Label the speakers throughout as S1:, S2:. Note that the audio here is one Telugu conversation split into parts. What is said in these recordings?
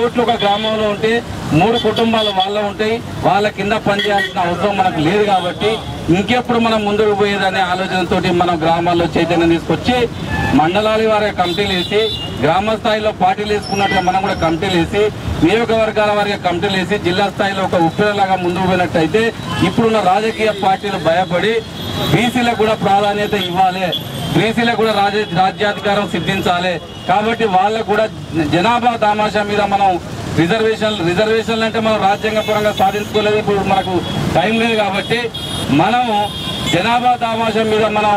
S1: ఓట్లు ఒక గ్రామంలో ఉంటే 3 కుటుంబాలు వాళ్ళ ఉంటాయి, వాళ్ళ కింద పనిచేయాల్సిన అవసరం మనకు లేదు కాబట్టి ఇంకెప్పుడు మనం ముందుకు పోయేదనే ఆలోచనతో మనం గ్రామాల్లో చైతన్యం తీసుకొచ్చి మండలాల వారి కమిటీలు వేసి గ్రామ స్థాయిలో పార్టీలు వేసుకున్నట్టుగా మనం కూడా కమిటీలు వేసి నియోజకవర్గాల వారిగా కమిటీలు వేసి జిల్లా స్థాయిలో ఒక ఉప్పెనలాగా ముందుకు పోయినట్టయితే ఇప్పుడున్న రాజకీయ పార్టీలు భయపడి బీసీలకు కూడా ప్రాధాన్యత ఇవ్వాలి, బీసీలకు కూడా రాజ్యాధికారం సిద్ధించాలి కాబట్టి వాళ్ళకు కూడా జనాభా తమాషా మీద మనం రిజర్వేషన్లు అంటే మనం రాజ్యాంగపరంగా సాధించుకోలేదు, ఇప్పుడు మనకు టైం లేదు కాబట్టి మనం జనాభా తమాషా మీద మనం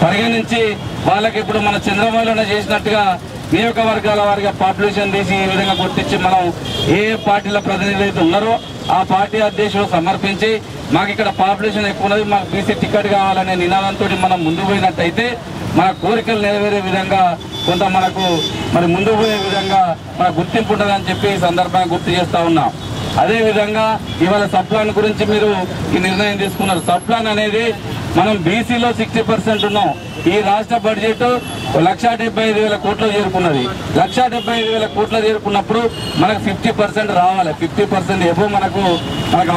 S1: పరిగణించి వాళ్ళకి ఇప్పుడు మన చంద్రబాబులోనే చేసినట్టుగా నియోజకవర్గాల వారిగా పాపులేషన్ తీసి ఈ విధంగా గుర్తించి మనం ఏ పార్టీల ప్రతినిధులు అయితే ఉన్నారో ఆ పార్టీ అధ్యక్షులు సమర్పించి మాకు ఇక్కడ పాపులేషన్ ఎక్కువ ఉన్నది, మాకు బీసీ టికెట్ కావాలనే నినాదంతో మనం ముందుకు పోయినట్టయితే మన కోరికలు నెరవేరే విధంగా కొంత మనకు మరి ముందుకు పోయే విధంగా మన గుర్తింపు ఉంటుందని చెప్పి ఈ సందర్భంగా గుర్తు చేస్తూ ఉన్నాం. అదేవిధంగా ఇవాళ సప్లాన్ గురించి మీరు ఈ నిర్ణయం తీసుకున్నారు. సప్లాన్ అనేది మనం బీసీలో 60% ఉన్నాం. ఈ రాష్ట్ర బడ్జెట్ 1,75,000 కోట్లు చేరుకున్నది. 1,75,000 కోట్లు చేరుకున్నప్పుడు మనకు 50% రావాలి, 50% ఎబో మనకు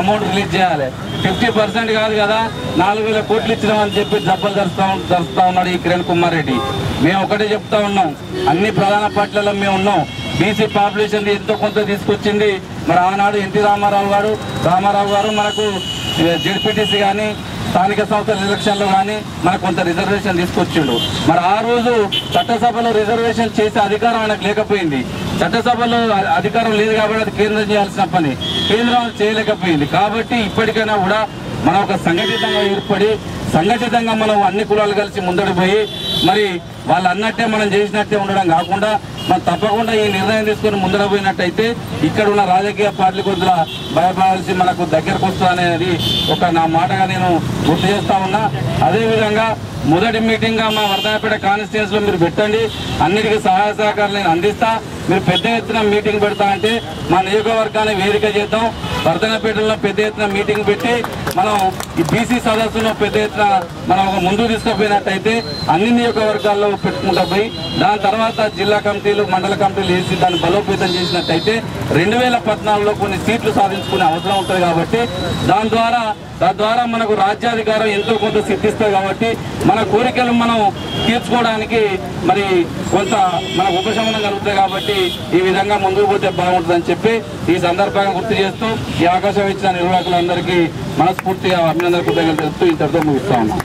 S1: అమౌంట్ రిలీజ్ చేయాలి. 50% కాదు కదా 4,000 కోట్లు ఇచ్చినామని చెప్పి జబ్బలు జరుపుతా ఉన్నాడు ఈ కిరణ్ కుమార్ రెడ్డి. మేము ఒకటే చెప్తా ఉన్నాం, అన్ని ప్రధాన పార్టీలలో మేము ఉన్నాం. బీసీ పాపులేషన్ ఎంతో కొంత తీసుకొచ్చింది మరి ఆనాడు ఎన్టీ రామారావు గారు మనకు జెడ్పీటీసీ కానీ స్థానిక సంస్థల ఎలక్షన్లో కానీ మనకు కొంత రిజర్వేషన్ తీసుకొచ్చిండు. మరి ఆ రోజు చట్టసభలో రిజర్వేషన్ చేసే అధికారం ఆయనకు లేకపోయింది. చట్టసభలో అధికారం లేదు కాబట్టి అది కేంద్రం చేయాల్సిన పని కేంద్రం చేయలేకపోయింది. కాబట్టి ఇప్పటికైనా కూడా మనం ఒక సంఘటితంగా ఏర్పడి సంఘటితంగా మనం అన్ని కులాలు కలిసి ముందడు పోయి మరి వాళ్ళు అన్నట్టే మనం చేసినట్టే ఉండడం కాకుండా మనం తప్పకుండా ఈ నిర్ణయం తీసుకొని ముందర పోయినట్టయితే ఇక్కడ ఉన్న రాజకీయ పార్టీలు కొద్దిగా భయపడాల్సి మనకు దగ్గరకు వస్తుందనేది ఒక నా మాటగా నేను గుర్తు చేస్తా ఉన్నా. అదేవిధంగా మొదటి మీటింగ్గా మా వర్ధనపేట కాన్స్టిట్యున్సీలో మీరు పెట్టండి, అన్నిటికీ సహాయ సహకారాలు నేను అందిస్తా. మీరు పెద్ద ఎత్తున మీటింగ్ పెడతా అంటే మా నియోజకవర్గాన్ని వేదిక చేద్దాం. వర్ధనపేటలో పెద్ద ఎత్తున మీటింగ్ పెట్టి మనం ఈ బీసీ సదస్సులో పెద్ద ఎత్తున మనం ఒక ముందుకు తీసుకుపోయినట్టయితే అన్ని నియోజకవర్గాల్లో పెట్టుకుంటూ పోయి దాని తర్వాత జిల్లా కమిటీలు మండల కమిటీలు వేసి దాన్ని బలోపేతం చేసినట్టయితే 2014లో కొన్ని సీట్లు సాధించుకునే అవసరం ఉంటుంది కాబట్టి తద్వారా మనకు రాజ్యాధికారం ఎంతో కొంత సిద్ధిస్తుంది కాబట్టి మన కోరికలు మనం తీర్చుకోవడానికి మరి కొంత మనకు ఉపశమనం కలుగుతుంది కాబట్టి ఈ విధంగా ముందుకు పోతే బాగుంటుందని చెప్పి ఈ సందర్భంగా గుర్తు చేస్తూ ఈ అవకాశం ఇచ్చిన నిర్వాహకులందరికీ మనస్ఫూర్తిగా అభినందనలు కృతజ్ఞతలు తెలుపుతూ ఇంతటితో ముగిస్తా ఉన్నాం.